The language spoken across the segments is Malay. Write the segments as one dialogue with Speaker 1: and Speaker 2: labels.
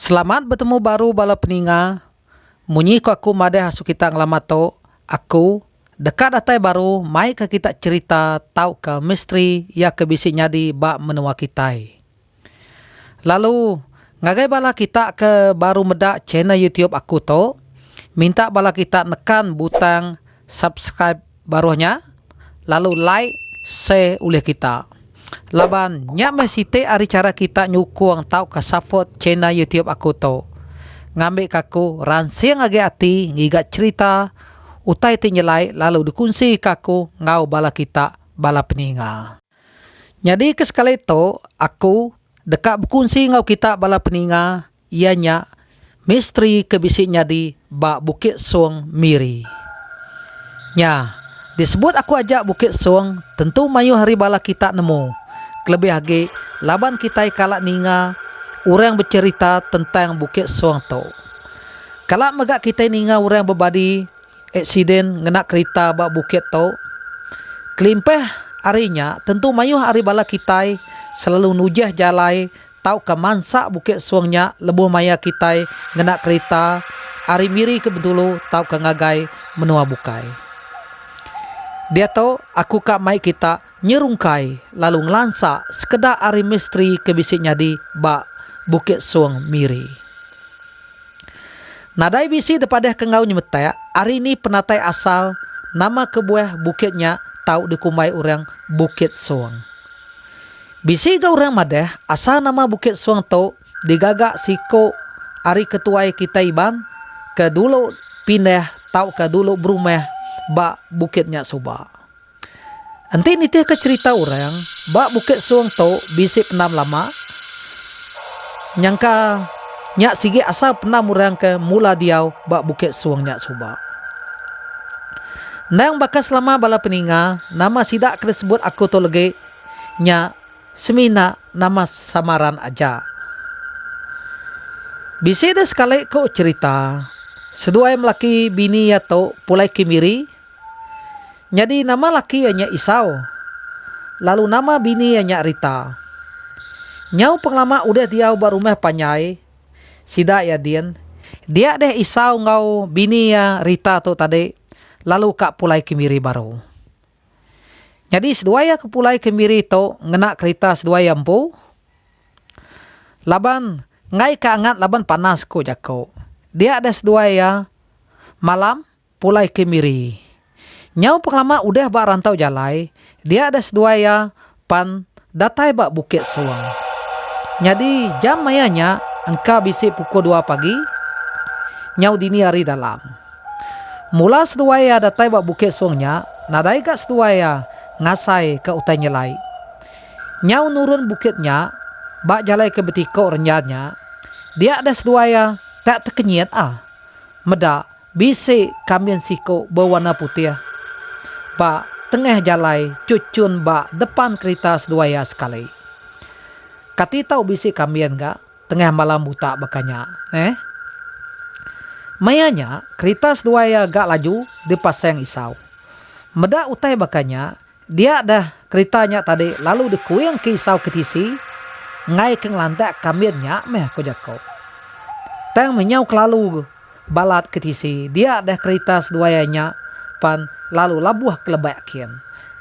Speaker 1: Selamat bertemu baru bala peninga. Munyi ko aku made hasu kita ngelamato. Aku dekat datai baru mai ke kita cerita tau ke misteri ya ke bisi nyadi bak menua kitai. Lalu ngagai bala kita ke baru medak channel YouTube aku to. Minta bala kita nekan butang subscribe barunya. Lalu like, share oleh kita. Laban nyak mesite ari cara kita nyukuang tau ke support channel YouTube aku to. Ngambil kaku ransiang age ati ngiga cerita utai tinyelai lalu dikunci kaku ngau bala kita bala peninga. Jadi kesekali to aku dekat berkunci ngau kita bala peninga ianya misteri kebisiknya di bak Bukit Suang Miri. Nya disebut aku ajak Bukit Suang tentu mayu hari bala kita nemu. Lebih lagi, laban kita kalak ninga, orang bercerita tentang Bukit Suang tu. Kalak megak kita ninga orang berbadi, eksiden ngenak kereta bak bukit tu. Kelimpeh harinya, tentu mayuh hari bala kita selalu nujah jalai, tau ke mansak Bukit Suangnya, lebuh maya kita ngenak kereta, hari miri ke bentulu, tau ke ngagai menua bukai. Dia tahu aku kak mai kita nyerungkai lalu ngelansa sekedar ari misteri kebisiknya di bak Bukit Suang Miri. Nadai bisi daripada kengau nyemetek, hari ini penatai asal nama kebuah bukitnya tahu dikumai orang Bukit Suang. Bisi ga orang madeh asal nama Bukit Suang tu digagak siko ari ketuai kita iban ke dulu pindah tahu ke dulu berumah bak bukitnya Suba. Nanti nitih ke cerita orang bak Bukit Suang tu bisi penam lama nyangka nyak sige asal penam orang ke mula diau bak Bukit Suang nyak Suba. Nang bakas lama bala peninga nama sidak disebut aku tu lagi nyak semina nama samaran aja. Bisi dah sekali ko cerita sedua melaki bini ya tu pulai kimiri. Jadi nama laki hanya Isau. Lalu nama bini hanya Rita. Nyau penglama udah dia barumah panyai. Sida ya Dian. Dia deh Isau ngau bini ya Rita tu tadi. Lalu kak pulai kemiri baru. Jadi sedua ya ke pulai kemiri tu ngenak kereta sedua ya empu. Laban ngai keangat laban panas ko jako. Dia ada sedua ya malam pulai kemiri. Nyau penglama udah bak rantau jalai, dia ada sedua ya pan datai bak Bukit Suang. Jadi jam mayanya engkau bisi pukul 2 pagi, nyau dini hari dalam. Mula sedua ya datai bak Bukit Suangnya, nadai kat sedua ya ngasai ke utai nyelai. Nyau nurun bukitnya, bak jalai ke betiko renyanya, dia ada sedua ya tak terkenyit Meda bisi kambing siko berwarna putih. Bak tengah jalai cucun bak depan kereta sedua ya sekali. Kati tahu bisi kambing gak? Tengah malam buta bakanya. Mayanya kereta sedua ya gak laju dipasang Isau. Meda utai bakanya dia dah keretanya tadi lalu dikuing ke Isau ketisi. Ngai keng lantak kambingnya meh ko jako. Tang menyau kelalu balat ketisi. Dia dah kereta sedua ya nya pan lalu labuh kelebakin.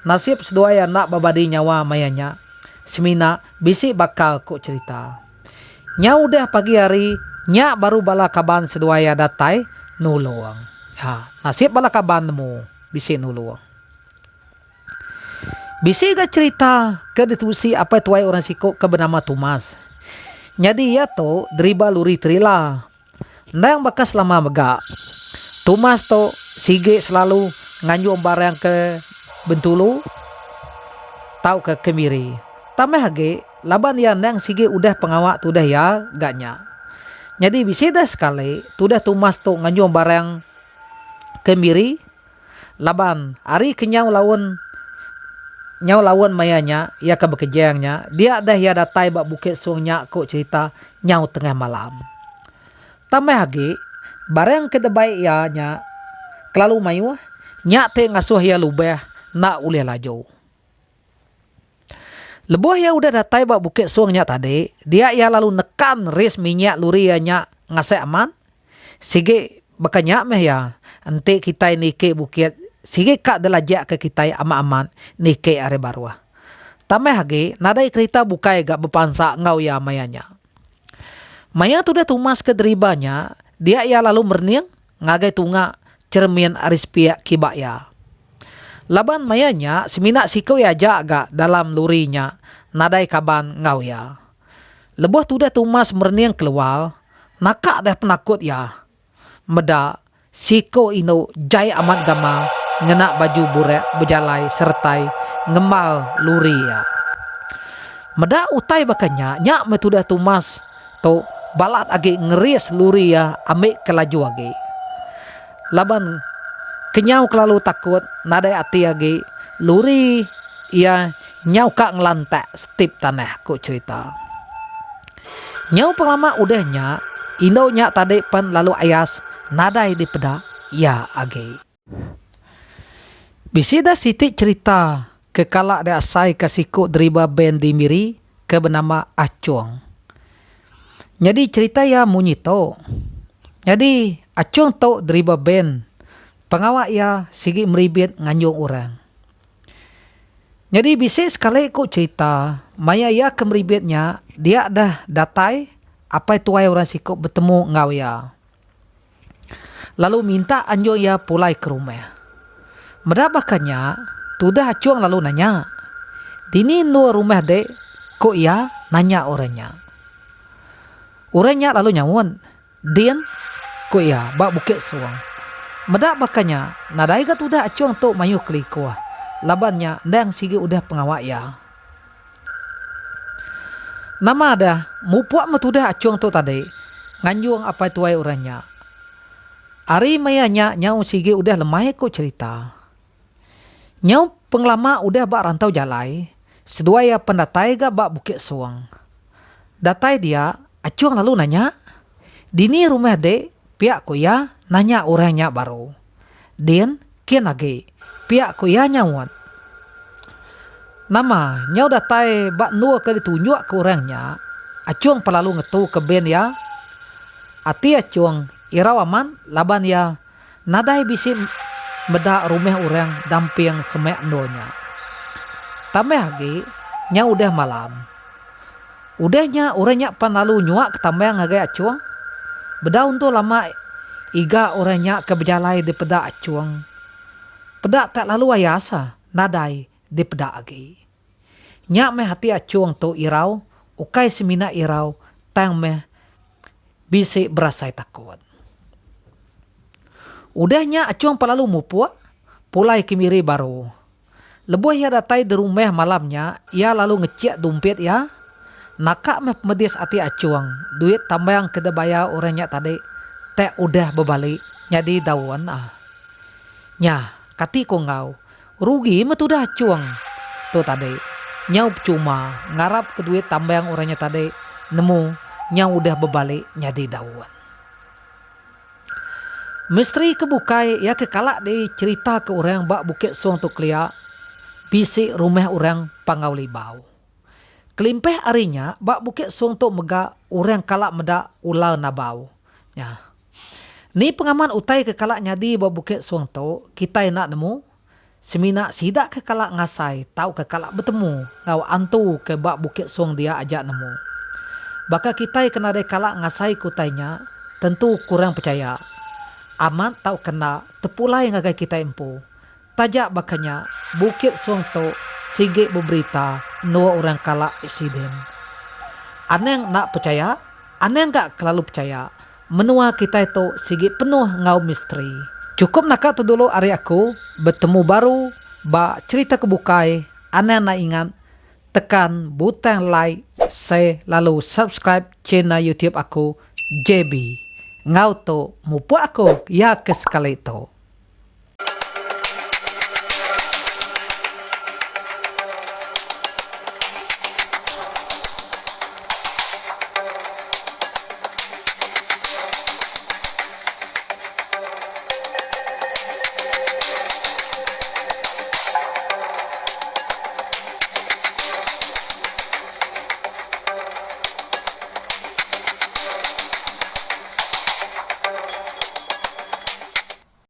Speaker 1: Nasib sedua ya nak babadi nyawa mayanya. Semina bisi bakal ko cerita. Nya udah pagi hari nya baru bala kaban sedua ya datai nuluang. Nasib bala kaban mu bisi nuluang. Bisi ga cerita ke ditusi apa tuai orang siko ke bernama Tumas. Jadi ya to deriba luri trila. Nang bakas lama megak. Tumas to sige selalu nganyu barang ke Bentulu tau ke Kemiri. Tameh hage laban ya nang sige udah pengawak tu dah ya gaknya. Jadi bisi dah sekali tu dah Tumas tu nganyu barang Kemiri. Laban hari kenyau lawan mayanya ya ke bekejangnya dia dah ya datai bak Bukit Suangnya ko cerita nyau tengah malam. Tameh hage barang kedebai ya nya kelalu mayu nyak te ngasuh ya lubeh nak uleh laju. Lebuh ya udah datai bak Bukit Suangnya tadi, dia ya lalu nekan ris minyak luri ya nya ngasai aman. Sige bakanya meh ya, ente kita ini ke bukit, sige kak delajak ke kita ama-aman ni ke are barwa. Tameh hage nadai kereta bukai gak bepansa ngau ya mayanya. Maya tu dah tumas ke deribanya, dia ya lalu merniang ngagai tunga cermin aris piak kibak ya. Laban mayanya semina sikau ya jaga dalam lurinya nadai kaban ngau ya. Lebuh tu dah tumas merniang keluar, nakak dah penakut ya. Meda siko ino jai amat gama ngena baju burek berjalai sertai ngemal luri ya. Meda utai bakanya nyak metu dah tumas to balat age ngeris luri ya amik kelaju age. Laban kenyau kelalu takut nadai ati age luri ia nyau kak ngelantak stip tanah ku cerita. Nyau pelama udahnya indo nyak tadi pan lalu ayas nadai di peda ya age. Bisida siti cerita kekalak de asai kasiko deriba ben di miri ke bernama Acuang. Jadi cerita ya munyito. Jadi Acuang tau deriba ben pengawak ya sigi meribet nganjung orang. Jadi bisa sekali ku cerita maya ya kemeribetnya dia dah datai apa itu orang sikok bertemu ngau ya. Lalu minta anjung ya pulai ke rumah. Medabakannya tudah Acuang lalu nanya, dini nu rumah dek kok ya nanya orangnya. Orangnya lalu nyawon, din kok ya bak Bukit Suang. Medabakannya nadai ka tudah Acuang tu mayu kelikuah. Labannya ndang sigi udah pengawak ya. Nama dah mupuak metudah Acuang tu tadi nganjung apa itu orangnya. Ari mayanya nyau sigi udah lemah kok cerita. Nyau penglama udah bak rantau jalai, sedua ya pendatai ga bak Bukit Suang. Datai dia, Acuang lalu nanya, dini rumah dek, pihak ku ya nanya orangnya baru. Din, kian lagi, pihak ku ya nyawat. Nama, nyau datai bak nua ke ditunjuk ke orangnya, Acuang pelalu ngetu ke ben ya. Ati Acuang, irau aman, laban ya, nadai bisi meda rumah orang damping semek nonya. Tameh lagi nya udah malam. Udahnya orangnya pan lalu nyuak ketambah ngagai Acuang. Beda untuk lama iga orangnya ke berjalai di peda Acuang. Peda tak lalu ayasa nadai di peda lagi. Nya meh hati Acuang tu irau ukai semina irau tang meh bisi berasai takut. Udahnya Acuang pelalu mupuak, pulai kemiri baru. Lebuh ya datai di rumah malamnya, ia lalu ngecek dompet ya. Nakak meh medis ati Acuang, duit tambang kedebaya orangnya tadi, teh udah berbalik, nyadi dawan ah. Nya, kati ko ngau, rugi metu dah Acuang. Tu tadi, nyau cuma ngarap ke duit tambang orangnya tadi, nemu nyau udah berbalik nyadi dawan. Misteri kebukai ya kekalak di cerita ke orang bak Bukit Suang tu kelia bisi rumah orang pangau libau. Kelimpeh arinya bak Bukit Suang tu mega orang kalak meda ular nabau. Ya. Ni pengaman utai kekalak nyadi bak Bukit Suang tu kita nak nemu semina sidak kekalak ngasai tahu kekalak bertemu ngau antu ke bak Bukit Suang dia ajak nemu. Baka kita kena ada kalak ngasai kutainya tentu kurang percaya. Aman tau kena tepulai ngagai kita empu. Tajak bakanya Bukit Suang tu sige berberita nua orang kalak eksiden. Aneng nak percaya, aneng gak kelalu percaya. Menua kita itu sige penuh ngau misteri. Cukup nak tu dulu hari aku bertemu baru ba cerita kebukai. Aneng nak ingat tekan butang like, share lalu subscribe channel YouTube aku JB. Ngau tu mupu aku ya ke sekali itu.